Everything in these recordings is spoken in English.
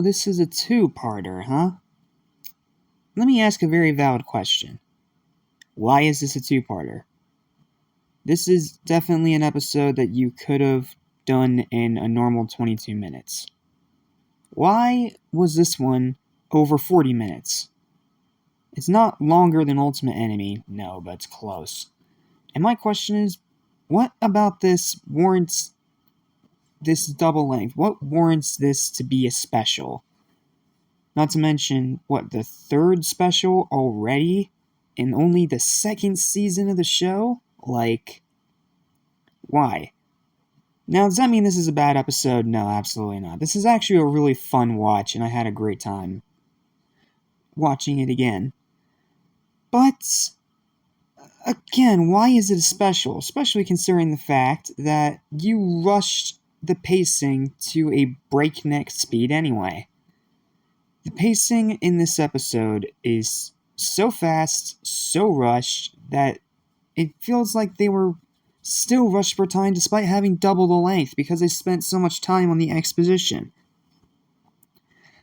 So this is a two-parter, huh? Let me ask a very valid question. Why is this a two-parter? This is definitely an episode that you could have done in a normal 22 minutes. Why was this one over 40 minutes? It's not longer than Ultimate Enemy, no, but it's close. And my question is, what about this warrants this double length? What warrants this to be a special? Not to mention, the third special already? In only the second season of the show? Like, why? Now, does that mean this is a bad episode? No, absolutely not. This is actually a really fun watch, and I had a great time watching it again. But, again, why is it a special? Especially considering the fact that you rushed the pacing to a breakneck speed anyway. The pacing in this episode is so fast, so rushed, that it feels like they were still rushed for time despite having double the length because they spent so much time on the exposition.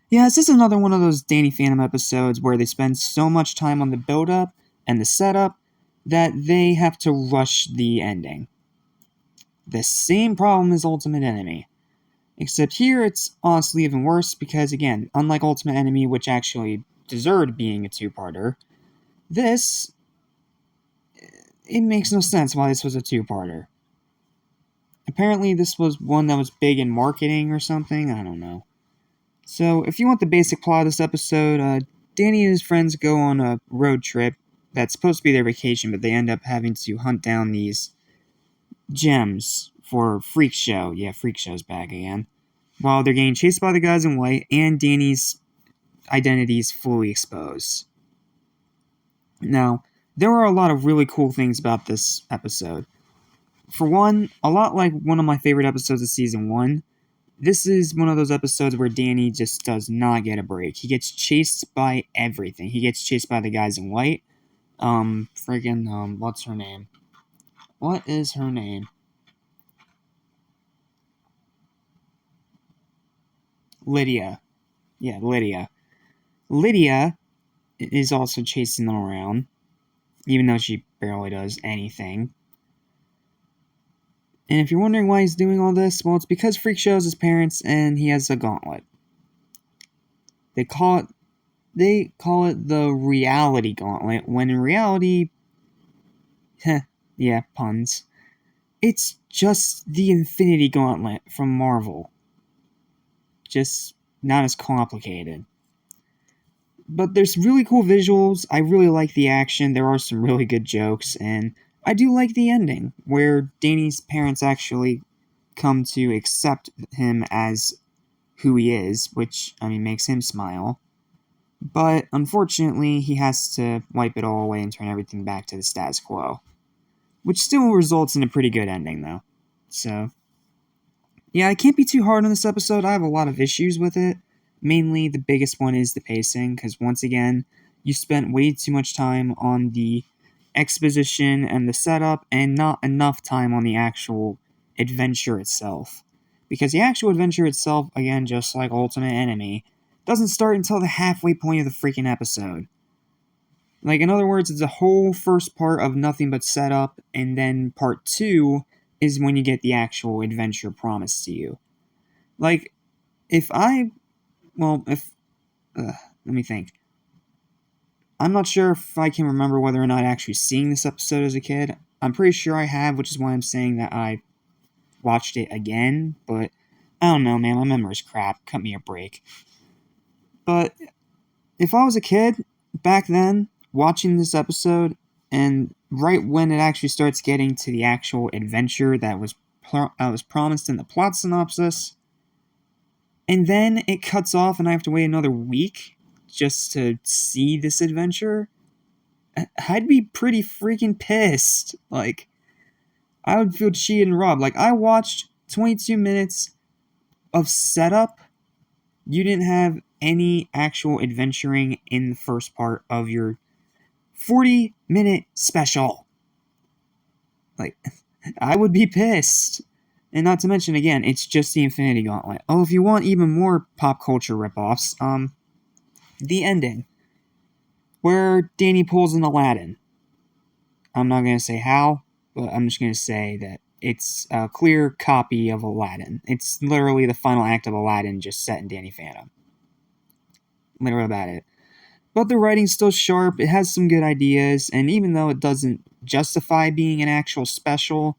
Yeah, this is another one of those Danny Phantom episodes where they spend so much time on the build-up and the setup that they have to rush the ending. The same problem as Ultimate Enemy. Except here it's honestly even worse because, again, unlike Ultimate Enemy, which actually deserved being a two-parter, this, it makes no sense why this was a two-parter. Apparently this was one that was big in marketing or something, I don't know. So, if you want the basic plot of this episode, Danny and his friends go on a road trip that's supposed to be their vacation, but they end up having to hunt down these gems for Freak Show. Yeah, Freak Show's back again. While they're getting chased by the guys in white, and Danny's identity is fully exposed. Now, there are a lot of really cool things about this episode. For one, a lot like one of my favorite episodes of Season 1, this is one of those episodes where Danny just does not get a break. He gets chased by everything. He gets chased by the guys in white. What's her name? What is her name? Lydia. Yeah, Lydia. Lydia is also chasing them around, even though she barely does anything. And if you're wondering why he's doing all this, well, it's because Freak shows his parents and he has a gauntlet. They call it the reality gauntlet, when in reality, yeah, puns. It's just the Infinity Gauntlet from Marvel. Just not as complicated. But there's really cool visuals, I really like the action, there are some really good jokes, and I do like the ending, where Danny's parents actually come to accept him as who he is, which, makes him smile. But, unfortunately, he has to wipe it all away and turn everything back to the status quo. Which still results in a pretty good ending, though. So, yeah, I can't be too hard on this episode. I have a lot of issues with it. Mainly, the biggest one is the pacing, because once again, you spent way too much time on the exposition and the setup, and not enough time on the actual adventure itself. Because the actual adventure itself, again, just like Ultimate Enemy, doesn't start until the halfway point of the freaking episode. Like, in other words, it's a whole first part of nothing but setup, and then part 2 is when you get the actual adventure promised to you. Like, let me think. I'm not sure if I can remember whether or not actually seeing this episode as a kid. I'm pretty sure I have, which is why I'm saying that I watched it again, but I don't know, man, my memory's crap. Cut me a break. But if I was a kid back then, watching this episode, and right when it actually starts getting to the actual adventure that was promised in the plot synopsis, and then it cuts off and I have to wait another week just to see this adventure, I'd be pretty freaking pissed. Like, I would feel cheated and robbed. Like, I watched 22 minutes of setup. You didn't have any actual adventuring in the first part of your 40-minute special. Like, I would be pissed. And not to mention, again, it's just the Infinity Gauntlet. Oh, if you want even more pop culture ripoffs, the ending, where Danny pulls an Aladdin. I'm not going to say how, but I'm just going to say that it's a clear copy of Aladdin. It's literally the final act of Aladdin just set in Danny Phantom. Literally about it. But the writing's still sharp, it has some good ideas, and even though it doesn't justify being an actual special,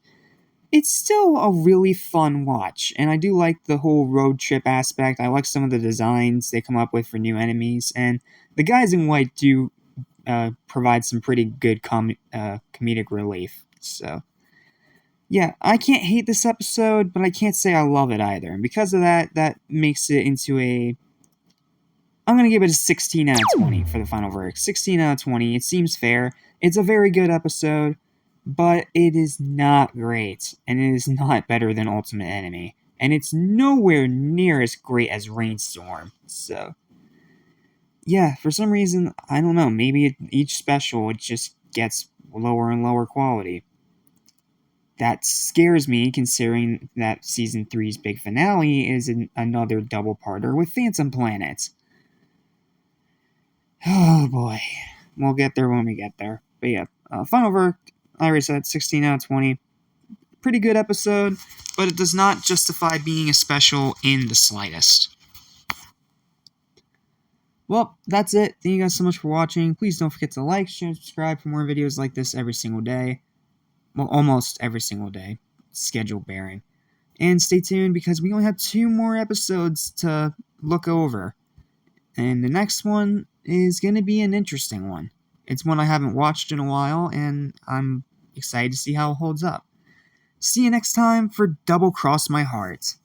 it's still a really fun watch. And I do like the whole road trip aspect. I like some of the designs they come up with for new enemies, and the guys in white do provide some pretty good comedic relief. So, yeah, I can't hate this episode, but I can't say I love it either. And because of that, that makes it into a... I'm going to give it a 16 out of 20 for the final verdict. 16 out of 20. It seems fair. It's a very good episode, but it is not great, and it is not better than Ultimate Enemy. And it's nowhere near as great as Rainstorm. So, yeah, for some reason, I don't know, maybe each special, it just gets lower and lower quality. That scares me, considering that Season 3's big finale is another double-parter with Phantom Planet. Oh boy. We'll get there when we get there. But yeah, final verdict, I already said 16 out of 20. Pretty good episode, but it does not justify being a special in the slightest. Well, that's it. Thank you guys so much for watching. Please don't forget to like, share, and subscribe for more videos like this every single day. Well, almost every single day. Schedule bearing. And stay tuned because we only have 2 more episodes to look over. And the next one is going to be an interesting one. It's one I haven't watched in a while, and I'm excited to see how it holds up. See you next time for Double Cross My Heart.